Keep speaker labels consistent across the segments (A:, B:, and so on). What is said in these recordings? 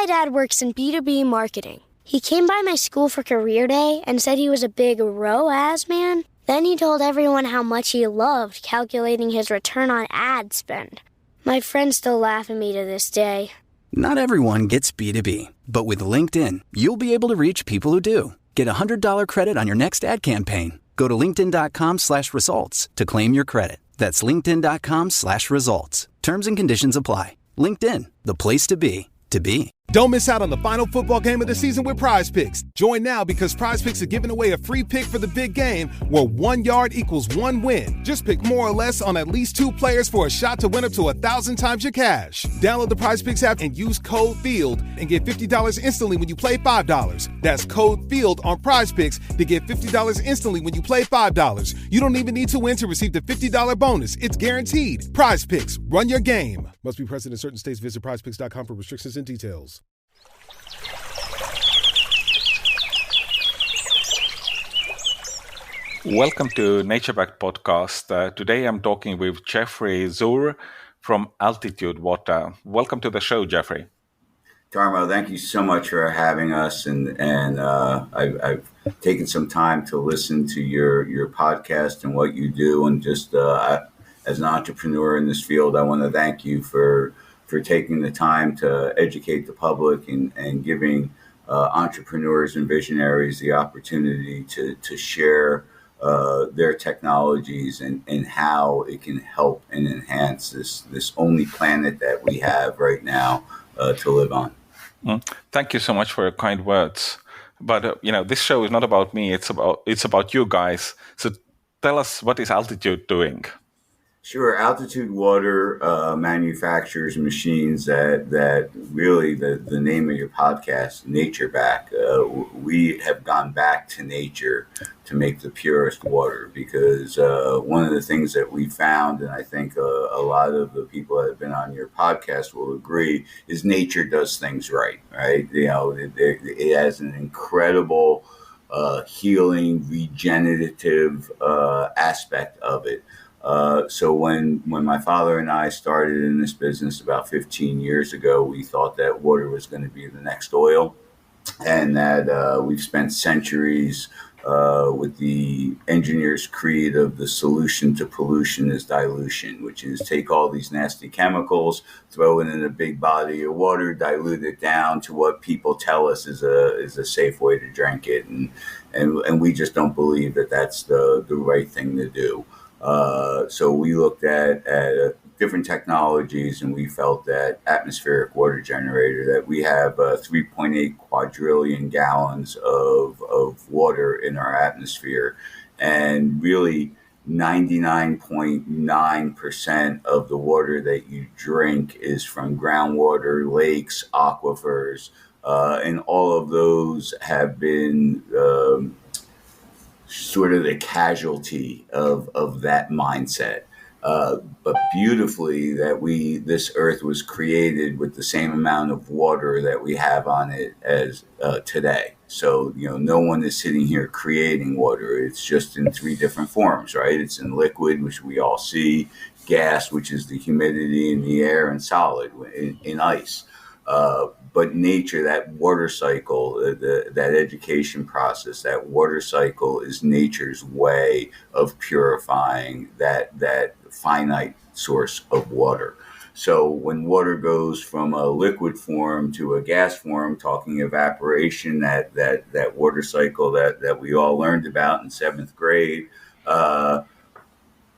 A: dad works in B2B marketing. He came by my school for career day and said he was a big ROAS man. Then he told everyone how much he loved calculating his return on ad spend. My friends still laugh at me to this day.
B: Not everyone gets B2B, but with LinkedIn, you'll be able to reach people who do. Get a $100 credit on your next ad campaign. Go to linkedin.com/results to claim your credit. That's linkedin.com/results. Terms and conditions apply. LinkedIn, the place to be, to be.
C: Don't miss out on the final football game of the season with Prize Picks. Join now because Prize Picks are giving away a free pick for the big game where 1 yard equals 1 win. Just pick more or less on at least 2 players for a shot to win up to 1,000 times your cash. Download the Prize Picks app and use code FIELD and get $50 instantly when you play $5. That's code FIELD on Prize Picks to get $50 instantly when you play $5. You don't even need to win to receive the $50 bonus. It's guaranteed. Prize Picks. Run your game. Must be present in certain states. Visit prizepicks.com for restrictions and details.
D: Welcome to NatureBack Podcast. Today I'm talking with Jeffrey Szur from Altitude Water. Welcome to the show, Jeffrey.
E: Tarmo, thank you so much for having us, and I've taken some time to listen to your podcast and what you do, and just as an entrepreneur in this field, I want to thank you for taking the time to educate the public and giving entrepreneurs and visionaries the opportunity to share their technologies and how it can help and enhance this only planet that we have right now to live on.
D: Thank you so much for your kind words. But this show is not about me; it's about you guys. So tell us, what is Altitude doing?
E: Sure. Altitude Water manufactures machines that really, the name of your podcast, NatureBack, we have gone back to nature to make the purest water, because one of the things that we found, and I think a lot of the people that have been on your podcast will agree, is nature does things right? It has an incredible healing, regenerative aspect of it. So when my father and I started in this business about 15 years ago, we thought that water was going to be the next oil, and that we've spent centuries with the engineer's creed of the solution to pollution is dilution, which is take all these nasty chemicals, throw it in a big body of water, dilute it down to what people tell us is a safe way to drink it, and we just don't believe that that's the right thing to do. So we looked at different technologies, and we felt that atmospheric water generator, that we have 3.8 quadrillion gallons of water in our atmosphere, and really 99.9% of the water that you drink is from groundwater, lakes, aquifers, and all of those have been sort of the casualty of that mindset. But beautifully, that this earth was created with the same amount of water that we have on it as today. So, no one is sitting here creating water. It's just in 3 different forms, right? It's in liquid, which we all see, gas, which is the humidity in the air, and solid in ice. But nature, that water cycle, that education process, that water cycle is nature's way of purifying that finite source of water. So when water goes from a liquid form to a gas form, talking evaporation, that water cycle that we all learned about in 7th grade,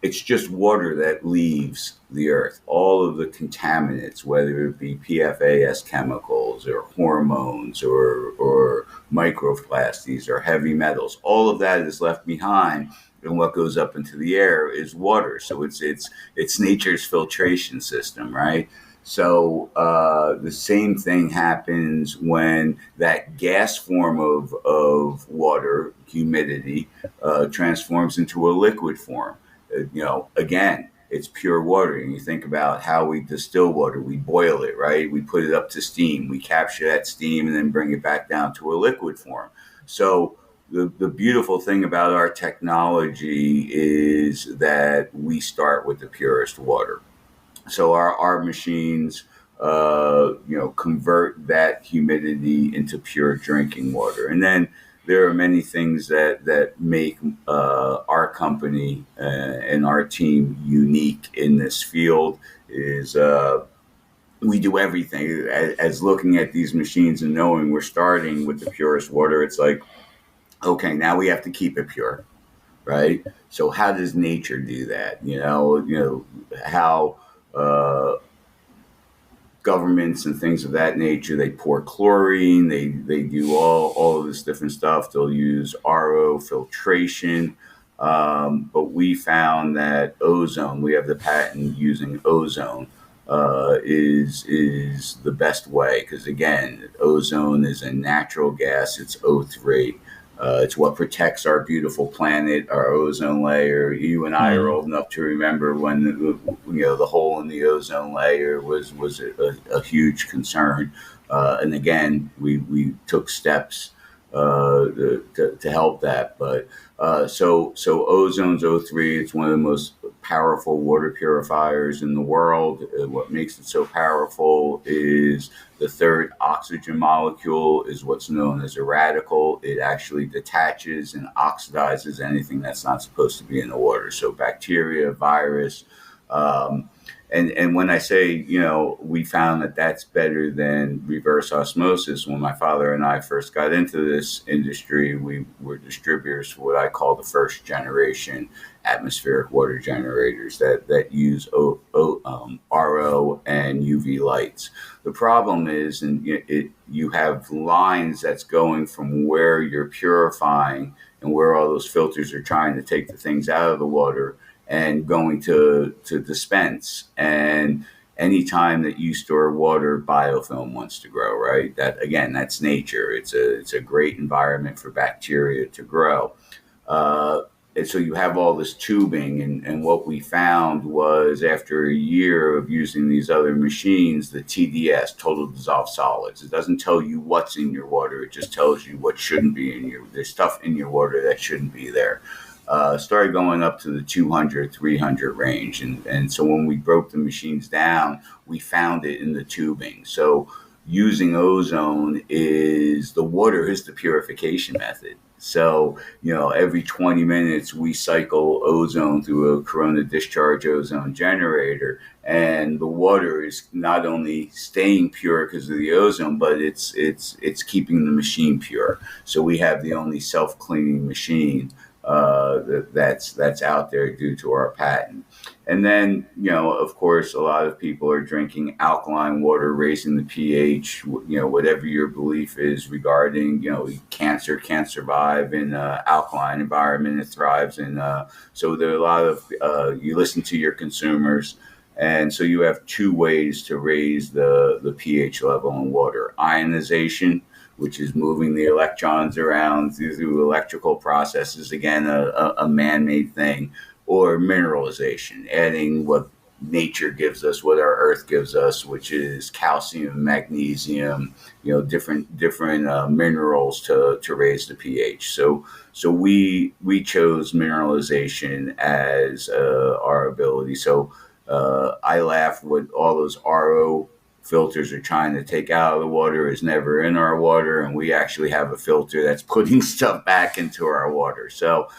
E: it's just water that leaves the earth. All of the contaminants, whether it be PFAS chemicals or hormones or microplastics or heavy metals, all of that is left behind, and what goes up into the air is water. So it's nature's filtration system, right? So the same thing happens when that gas form of water, humidity, transforms into a liquid form. Again, it's pure water. And you think about how we distill water. We boil it, right? We put it up to steam. We capture that steam and then bring it back down to a liquid form. So the beautiful thing about our technology is that we start with the purest water. So our machines convert that humidity into pure drinking water. And then there are many things that make our company and our team unique in this field. Is we do everything. As looking at these machines and knowing we're starting with the purest water, it's like, okay, now we have to keep it pure, right? So how does nature do that? How governments and things of that nature, they pour chlorine, they do all of this different stuff. They'll use RO filtration. But we found that ozone, we have the patent using ozone, is the best way, because again, ozone is a natural gas. It's O3. It's what protects our beautiful planet, our ozone layer. You and I are old enough to remember when the hole in the ozone layer was a huge concern. And again, we took steps to help that. But so ozone's O3. It's one of the most powerful water purifiers in the world. What makes it so powerful is the third oxygen molecule is what's known as a radical. It actually detaches and oxidizes anything that's not supposed to be in the water. So bacteria, virus. And when I say, we found that that's better than reverse osmosis, when my father and I first got into this industry, we were distributors for what I call the first generation atmospheric water generators that use RO and UV lights. The problem is, you have lines that's going from where you're purifying and where all those filters are trying to take the things out of the water and going to dispense. And anytime that you store water, biofilm wants to grow, right? That's nature. It's a great environment for bacteria to grow. And so you have all this tubing, and what we found was, after a year of using these other machines, the TDS, total dissolved solids, it doesn't tell you what's in your water. It just tells you what shouldn't be in your, there's stuff in your water that shouldn't be there. Started going up to the 200, 300 range. And so when we broke the machines down, we found it in the tubing. So using ozone the water is the purification method. So, every 20 minutes we cycle ozone through a corona discharge ozone generator, and the water is not only staying pure because of the ozone, but it's keeping the machine pure. So we have the only self-cleaning machine that's out there due to our patent. And then, of course, a lot of people are drinking alkaline water, raising the pH, whatever your belief is regarding, cancer can't survive in an alkaline environment. It thrives in, so there are a lot of, you listen to your consumers. And so you have two ways to raise the pH level in water: ionization, which is moving the electrons around through electrical processes, again, a man-made thing, or mineralization, adding what nature gives us, what our earth gives us, which is calcium, magnesium, different minerals to raise the pH. So we chose mineralization as our ability. So I laugh what all those RO filters are trying to take out of the water is never in our water, and we actually have a filter that's putting stuff back into our water. So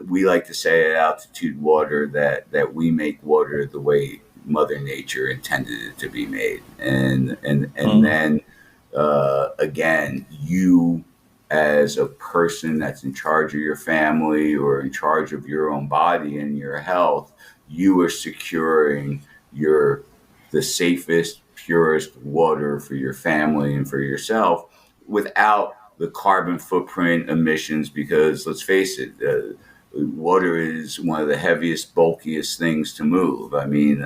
E: we like to say at Altitude Water that we make water the way Mother Nature intended it to be made. And then again, you as a person that's in charge of your family or in charge of your own body and your health, you are securing the safest, purest water for your family and for yourself without the carbon footprint emissions, because let's face it, water is one of the heaviest, bulkiest things to move. I mean,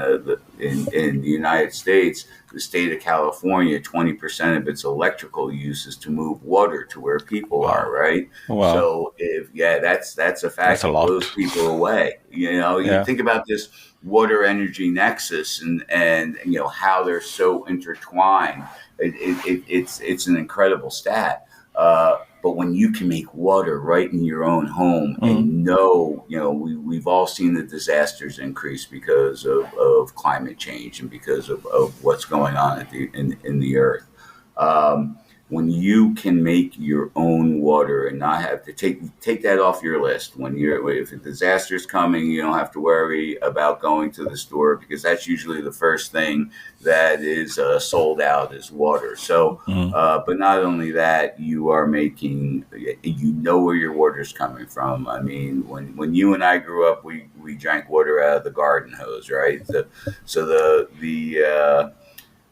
E: in the United States, the state of California, 20% of its electrical use is to move water to where people are, right?
D: Wow.
E: So that's a fact.
D: That's a lot.
E: It blows people away. You think about this water energy nexus and how they're so intertwined. It's an incredible stat. But when you can make water right in your own home and we've all seen the disasters increase because of climate change and because of what's going on in the earth. When you can make your own water and not have to take that off your list, if a disaster is coming, you don't have to worry about going to the store, because that's usually the first thing that is sold out is water. So, but not only that, you are making, where your water is coming from. I mean, when you and I grew up, we drank water out of the garden hose, right?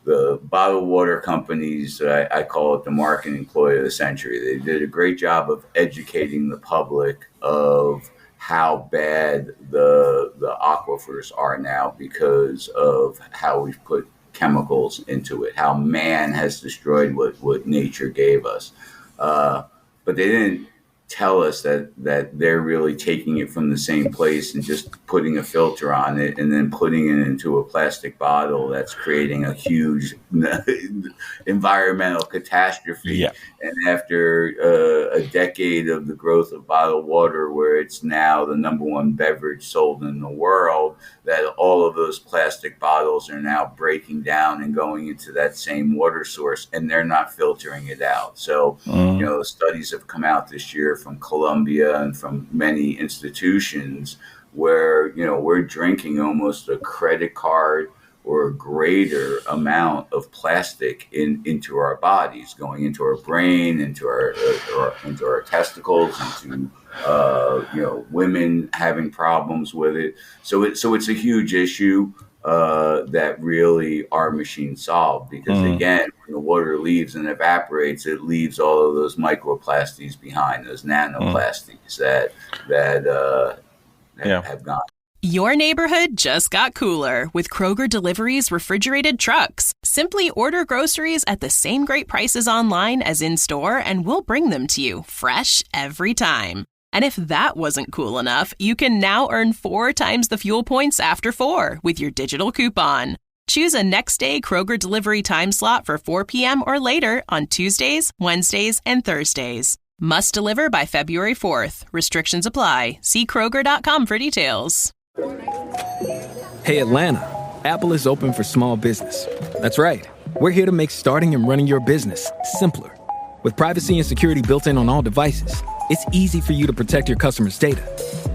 E: The bottled water companies, I call it the marketing ploy of the century. They did a great job of educating the public of how bad the aquifers are now because of how we've put chemicals into it, how man has destroyed what nature gave us. But they didn't tell us that they're really taking it from the same place and just putting a filter on it and then putting it into a plastic bottle that's creating a huge environmental catastrophe.
D: Yeah.
E: And after a decade of the growth of bottled water, where it's now the number one beverage sold in the world, that all of those plastic bottles are now breaking down and going into that same water source, and they're not filtering it out. So, studies have come out this year from Columbia and from many institutions where, we're drinking almost a credit card or a greater amount of plastic into our bodies, going into our brain, into our testicles, into women having problems with it. So it's a huge issue that really our machines solve, because again, when the water leaves and evaporates, it leaves all of those microplastics behind, those nanoplastics that have gone.
F: Your neighborhood just got cooler with Kroger Delivery's refrigerated trucks. Simply order groceries at the same great prices online as in-store, and we'll bring them to you fresh every time. And if that wasn't cool enough, you can now earn 4 times the fuel points after 4 with your digital coupon. Choose a next-day Kroger Delivery time slot for 4 p.m. or later on Tuesdays, Wednesdays, and Thursdays. Must deliver by February 4th. Restrictions apply. See Kroger.com for details.
G: Hey, Atlanta, Apple is open for small business. That's right. We're here to make starting and running your business simpler. With privacy and security built in on all devices, it's easy for you to protect your customers' data.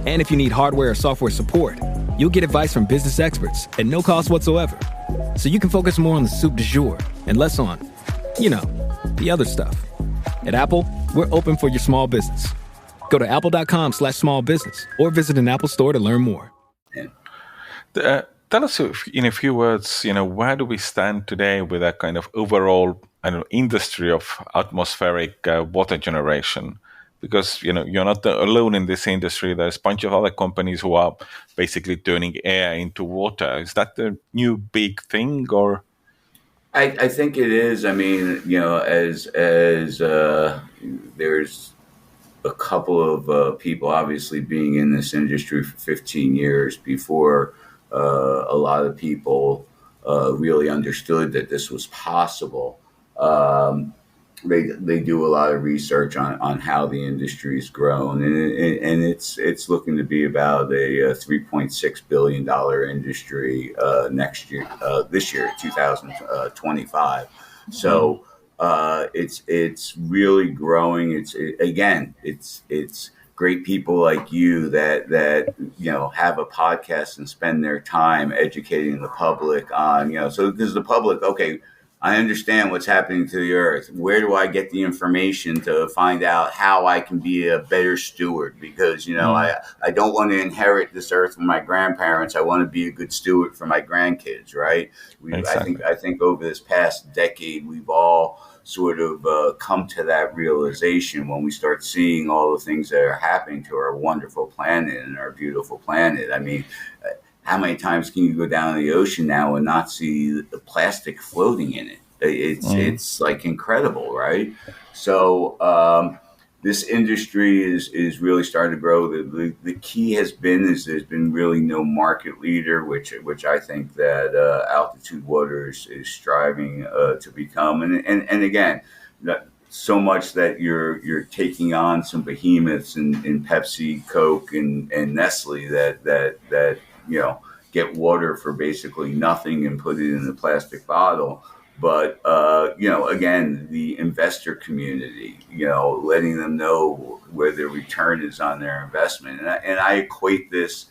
G: And if you need hardware or software support, you'll get advice from business experts at no cost whatsoever. So you can focus more on the soup du jour and less on, the other stuff. At Apple, we're open for your small business. Go to apple.com/small business or visit an Apple store to learn more.
D: Tell us in a few words, where do we stand today with that kind of overall, industry of atmospheric water generation? Because, you're not alone in this industry. There's a bunch of other companies who are basically turning air into water. Is that the new big thing, or?
E: I think it is. I mean, as there's a couple of people obviously being in this industry for 15 years before a lot of people really understood that this was possible. They do a lot of research on how the industry's grown, and it's looking to be about a $3.6 billion industry next year, this year, 2025. So it's really growing. It's great people like you that have a podcast and spend their time educating the public on, so because the public, okay, I understand what's happening to the earth. Where do I get the information to find out how I can be a better steward? Because, I don't want to inherit this earth from my grandparents. I want to be a good steward for my grandkids, right?
D: Exactly.
E: I think over this past decade, we've all sort of come to that realization when we start seeing all the things that are happening to our wonderful planet and our beautiful planet. I mean, how many times can you go down to the ocean now and not see the plastic floating in it? It's like incredible, right? So this industry is really starting to grow. The key has been is there's been really no market leader, which I think that Altitude Water is striving to become. And again, so much that you're taking on some behemoths in Pepsi, Coke, and Nestle that get water for basically nothing and put it in a plastic bottle. But again, the investor community, letting them know where their return is on their investment, and I equate this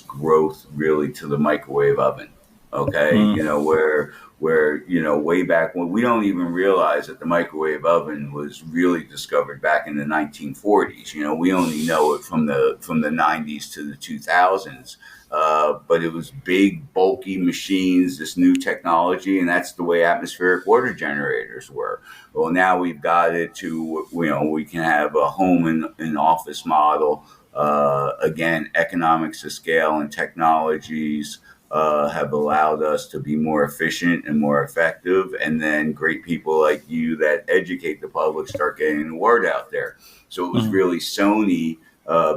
E: growth really to the microwave oven. Okay, where way back when, we don't even realize that the microwave oven was really discovered back in the 1940s. We only know it from the 90s to the 2000s. But it was big, bulky machines, this new technology, and that's the way atmospheric water generators were. Well, now we've got it to, we can have a home and office model. Again, economics of scale and technologies have allowed us to be more efficient and more effective. And then great people like you that educate the public start getting the word out there. So it was really Sony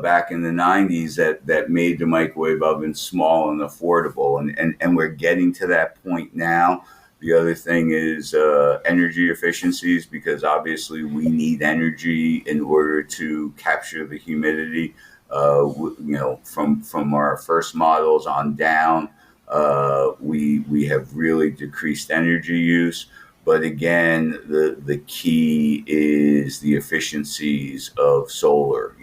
E: back in the 90s that made the microwave oven small and affordable. And we're getting to that point now. The other thing is energy efficiencies, because obviously we need energy in order to capture the humidity. From our first models on down, we have really decreased energy use. But again, the key is the efficiencies of solar.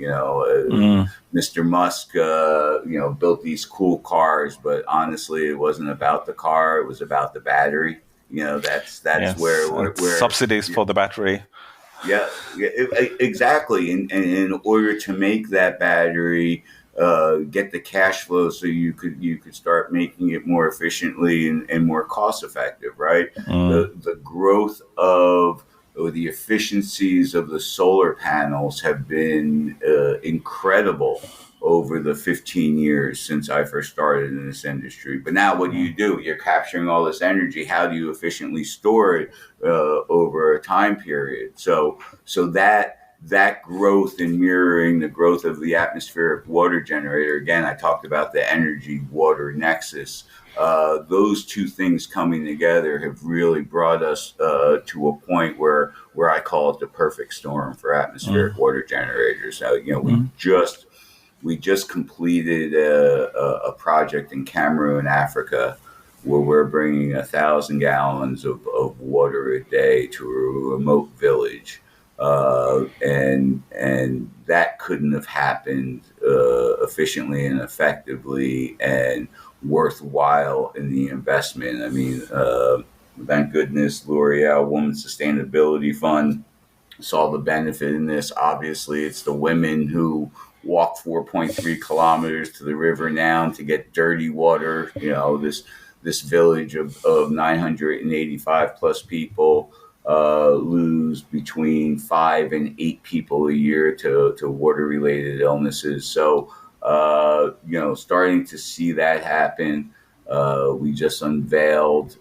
E: Mr. Musk, built these cool cars, but honestly, it wasn't about the car; it was about the battery. That's yes. where
D: subsidies for the battery.
E: Yeah, exactly. And in order to make that battery, get the cash flow, so you could start making it more efficiently and more cost effective, right? The growth of the efficiencies of the solar panels have been incredible over the 15 years since I first started in this industry. But now what do? You're capturing all this energy. How do you efficiently store it over a time period? So that growth in mirroring the growth of the atmospheric water generator, again, I talked about the energy water nexus. Those two things coming together have really brought us to a point where I call it the perfect storm for atmospheric water generators. We just completed a project in Cameroon, Africa, where we're bringing 1,000 gallons of water a day to a remote village. And that couldn't have happened efficiently and effectively and worthwhile in the investment. I mean, thank goodness L'Oreal Women's Sustainability Fund saw the benefit in this. Obviously, it's the women who walk 4.3 kilometers to the river now to get dirty water. This village of 985 plus people lose between 5 and 8 people a year to water-related illnesses. So, starting to see that happen. We just unveiled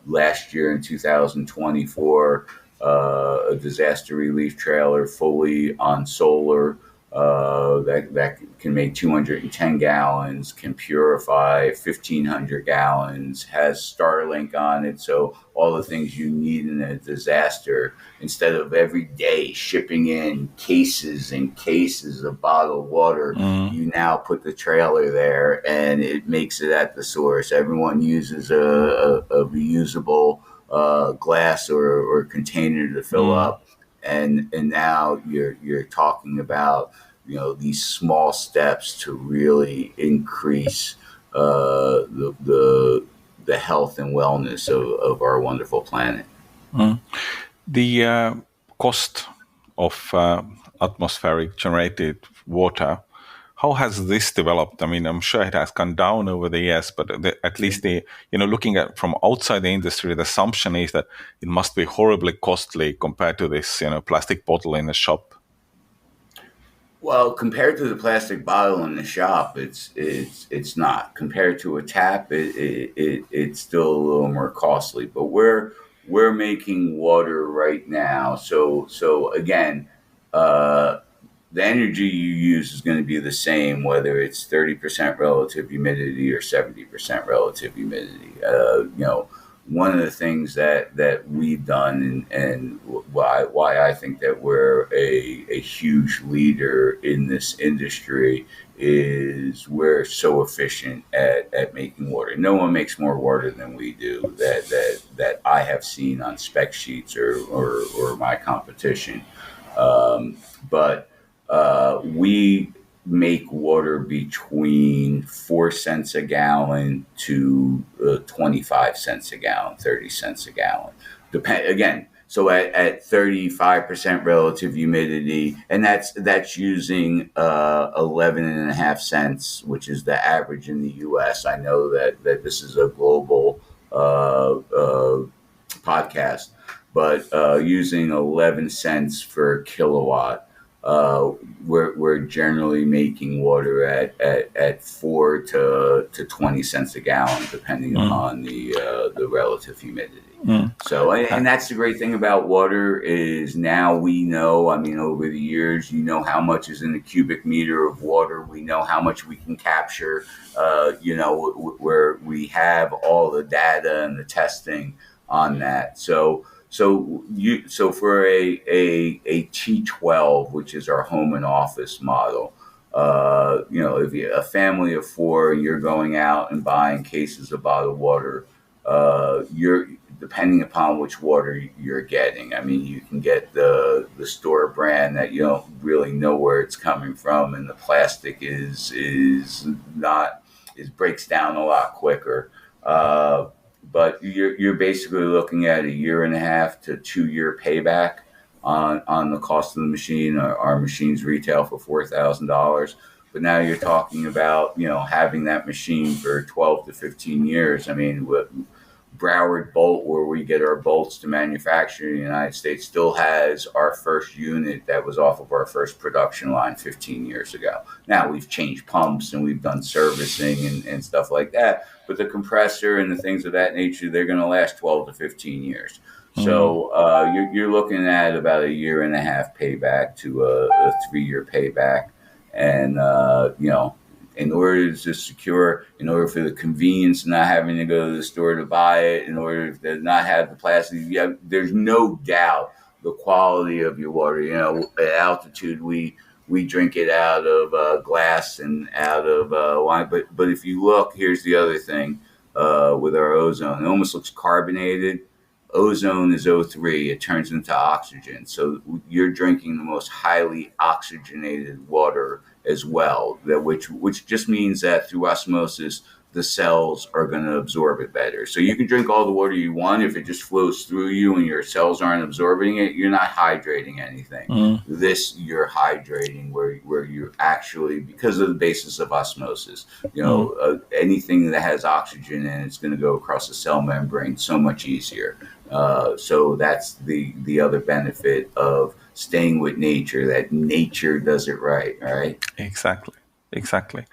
E: last year in 2024 a disaster relief trailer fully on solar that can make 210 gallons, can purify 1,500 gallons, has Starlink on it. So all the things you need in a disaster, instead of every day shipping in cases and cases of bottled water, you now put the trailer there and it makes it at the source. Everyone uses a reusable glass or container to fill up. And now you're talking about these small steps to really increase the health and wellness of our wonderful planet.
D: The cost of atmospheric generated water, how has this developed? I mean, I'm sure it has gone down over the years, but at least looking at from outside the industry, the assumption is that it must be horribly costly compared to this, plastic bottle in the shop.
E: Well, compared to the plastic bottle in the shop, it's not. Compared to a tap, it's still a little more costly. But we're making water right now, so again, the energy you use is going to be the same, whether it's 30% relative humidity or 70% relative humidity. one of the things that we've done and why I think that we're a huge leader in this industry is we're so efficient at making water. No one makes more water than we do that I have seen on spec sheets or my competition. But we make water between 4 cents a gallon to 25 cents a gallon, 30 cents a gallon. So at 35% relative humidity, and that's using 11.5 cents, which is the average in the U.S. I know that this is a global podcast, but using 11 cents per kilowatt, we're generally making water at 4 to 20 cents a gallon, depending on the relative humidity. So, and that's the great thing about water is now we know, over the years, how much is in a cubic meter of water. We know how much we can capture, where we have all the data and the testing on that. So for a T12, which is our home and office model, if you a family of 4, you're going out and buying cases of bottled water, you're depending upon which water you're getting. You can get the store brand that you don't really know where it's coming from, and the plastic breaks down a lot quicker. But you're basically looking at 1.5 to 2 year payback on the cost of the machine. Our machines retail for $4,000, but now you're talking about having that machine for 12 to 15 years. Broward Bolt, where we get our bolts to manufacture in the United States, still has our first unit that was off of our first production line 15 years ago. Now we've changed pumps and we've done servicing and stuff like that, but the compressor and the things of that nature, they're going to last 12 to 15 years. So you're looking at about 1.5 year payback to a 3 year payback. And, in order for the convenience of not having to go to the store to buy it, in order to not have the plastic, there's no doubt the quality of your water. At altitude, we drink it out of glass and out of wine. But if you look, here's the other thing with our ozone. It almost looks carbonated. Ozone is O3. It turns into oxygen. So you're drinking the most highly oxygenated water as well, which just means that through osmosis, the cells are going to absorb it better. So you can drink all the water you want. If it just flows through you and your cells aren't absorbing it, you're not hydrating anything. This, you're hydrating where you're actually, because of the basis of osmosis, anything that has oxygen in it's going to go across the cell membrane so much easier. So that's the other benefit of staying with nature, that nature does it right?
D: Exactly.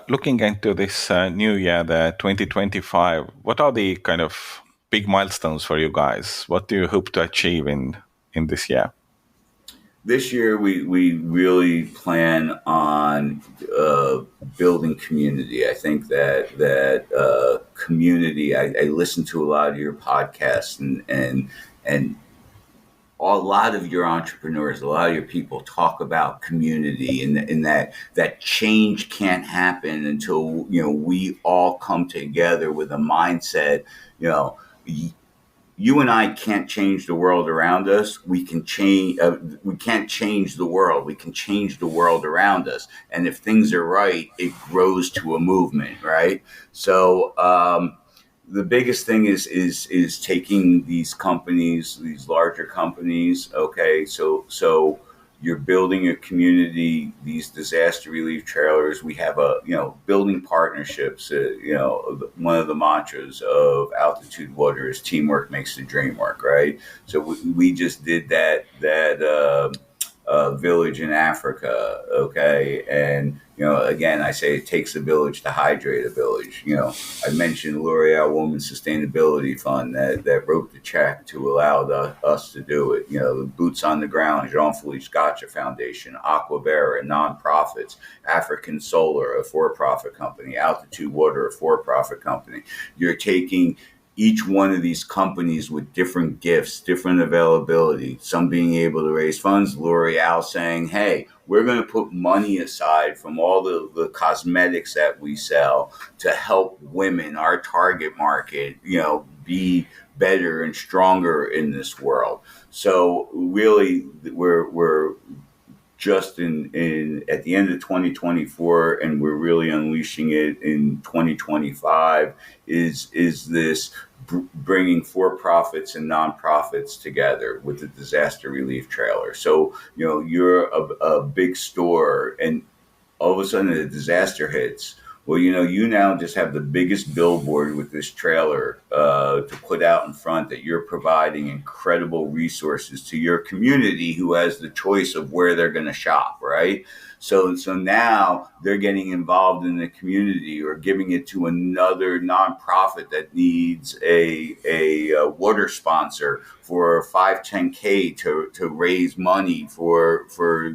D: Looking into this new year, the 2025, what are the kind of big milestones for you guys? What do you hope to achieve in this year?
E: This year, we really plan on building community. I think that community. I listen to a lot of your podcasts and a lot of your entrepreneurs, a lot of your people talk about community, and that change can't happen until we all come together with a mindset. You and I can't change the world around us. We can change. We can't change the world. We can change the world around us. And if things are right, it grows to a movement, right? So the biggest thing is taking these companies, these larger companies. Okay, so you're building a community. These disaster relief trailers. We have building partnerships. One of the mantras of Altitude Water is teamwork makes the dream work. Right. So we just did that village in Africa. Okay, and again, I say it takes a village to hydrate a village. I mentioned L'Oreal Women's Sustainability Fund that wrote the check to allow us to do it. The Boots on the Ground, Jean-Philippe Gotcha Foundation, Aquavera, nonprofits, African Solar, a for-profit company, Altitude Water, a for-profit company. You're taking each one of these companies with different gifts, different availability, some being able to raise funds, L'Oreal saying, hey, we're going to put money aside from all the cosmetics that we sell to help women, our target market, be better and stronger in this world. So really, we're just in at the end of 2024, and we're really unleashing it in 2025. Is this bringing for-profits and nonprofits together with the disaster relief trailer? So you're a big store, and all of a sudden a disaster hits. Well, you now just have the biggest billboard with this trailer to put out in front that you're providing incredible resources to your community who has the choice of where they're going to shop, right? So now they're getting involved in the community or giving it to another nonprofit that needs a water sponsor for 510K to raise money for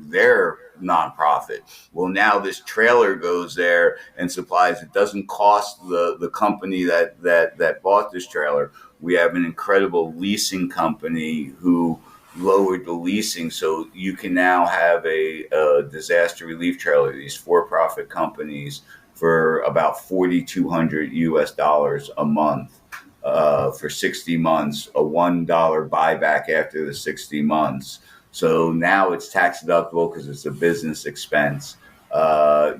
E: their nonprofit. Well, now this trailer goes there and supplies. It doesn't cost the company that bought this trailer. We have an incredible leasing company who lowered the leasing, so you can now have a disaster relief trailer, these for-profit companies, for about $4,200 a month for 60 months, a $1 buyback after the 60 months. So now it's tax deductible because it's a business expense.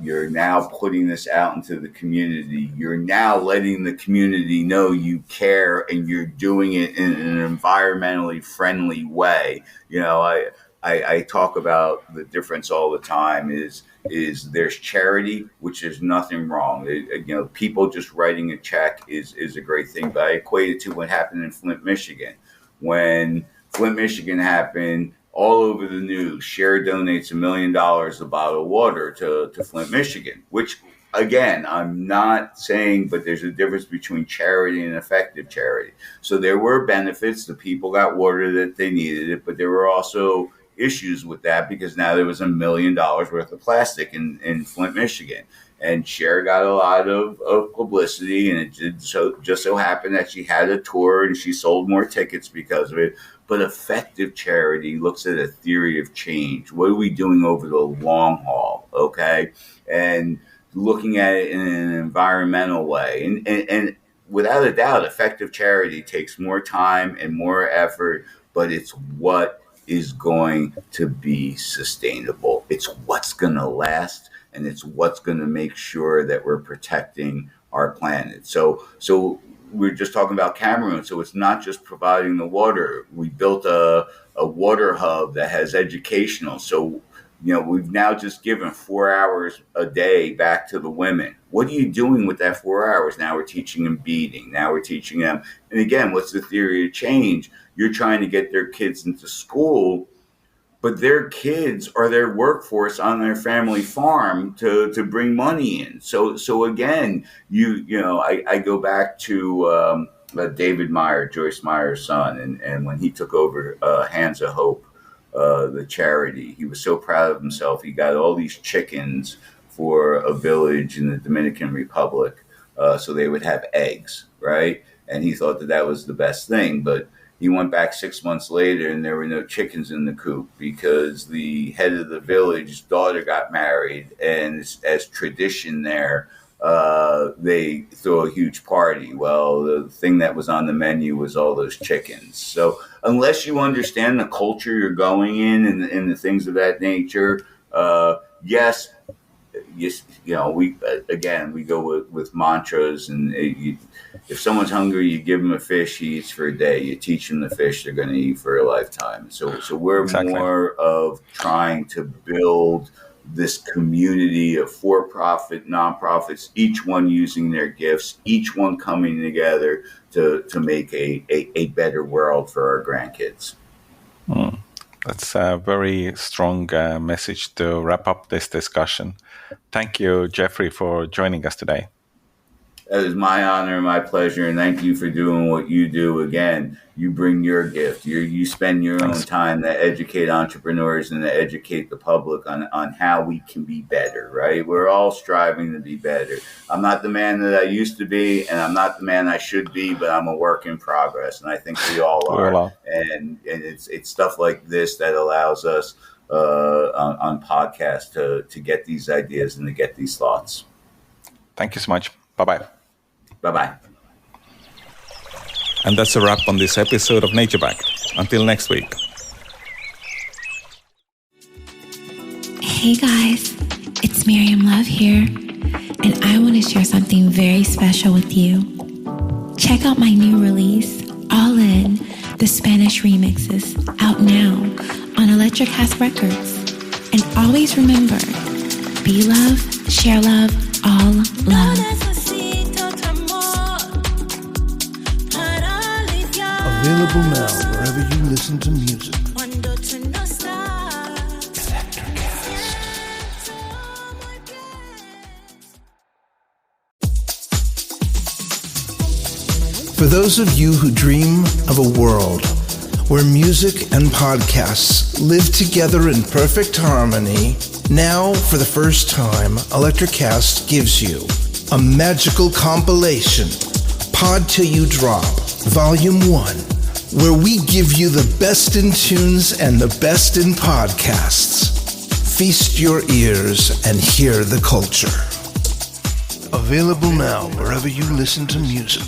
E: You're now putting this out into the community. You're now letting the community know you care, and you're doing it in an environmentally friendly way. I talk about the difference all the time is there's charity, which is nothing wrong. People just writing a check is a great thing. But I equate it to what happened in Flint, Michigan. When Flint, Michigan happened, all over the news, Share donates $1 million a bottle of water to Flint, Michigan, which, again, I'm not saying, but there's a difference between charity and effective charity. So there were benefits. The people got water that they needed it, but there were also issues with that because now there was $1 million worth of plastic in Flint, Michigan. And Cher got a lot of publicity, and it just so happened that she had a tour and she sold more tickets because of it. But effective charity looks at a theory of change. What are we doing over the long haul? Okay. And looking at it in an environmental way. And without a doubt, effective charity takes more time and more effort, but it's what is going to be sustainable. It's what's going to last, and it's what's going to make sure that we're protecting our planet. So we're just talking about Cameroon. So it's not just providing the water. We built a water hub that has educational. So, we've now just given 4 hours a day back to the women. What are you doing with that 4 hours? Now we're teaching them beading. Now we're teaching them. And again, what's the theory of change? You're trying to get their kids into school, but their kids are their workforce on their family farm to bring money in. So again, I go back to David Meyer, Joyce Meyer's son, and when he took over Hands of Hope, the charity, he was so proud of himself. He got all these chickens for a village in the Dominican Republic, so they would have eggs, right? And he thought that was the best thing, but he went back 6 months later and there were no chickens in the coop because the head of the village's daughter got married, and as tradition there, they throw a huge party. Well, the thing that was on the menu was all those chickens. So unless you understand the culture you're going in and the things of that nature, yes, we go with mantras, and if someone's hungry, you give them a fish, he eats for a day. You teach them the fish, they're going to eat for a lifetime. So we're exactly. More of trying to build this community of for-profit nonprofits, each one using their gifts, each one coming together to make a better world for our grandkids.
D: That's a very strong message to wrap up this discussion. Thank you, Jeffrey, for joining us today.
E: It was my honor and my pleasure, and thank you for doing what you do. Again, you bring your gift. You spend your own time to educate entrepreneurs and to educate the public on how we can be better, right? We're all striving to be better. I'm not the man that I used to be, and I'm not the man I should be, but I'm a work in progress, and I think we all are. And it's stuff like this that allows us on podcasts to get these ideas and to get these thoughts.
D: Thank you so much. Bye-bye.
E: Bye-bye.
D: And that's a wrap on this episode of Nature Back. Until next week.
H: Hey guys, it's Miriam Love here, and I want to share something very special with you. Check out my new release, All In, the Spanish remixes, out now on Electric House Records. And always remember, be love, share love, all love.
I: Available now wherever you listen to music. For those of you who dream of a world where music and podcasts live together in perfect harmony, now for the first time, Electricast gives you a magical compilation, Pod Till You Drop, Volume 1, where we give you the best in tunes and the best in podcasts. Feast your ears and hear the culture. Available now wherever you listen to music.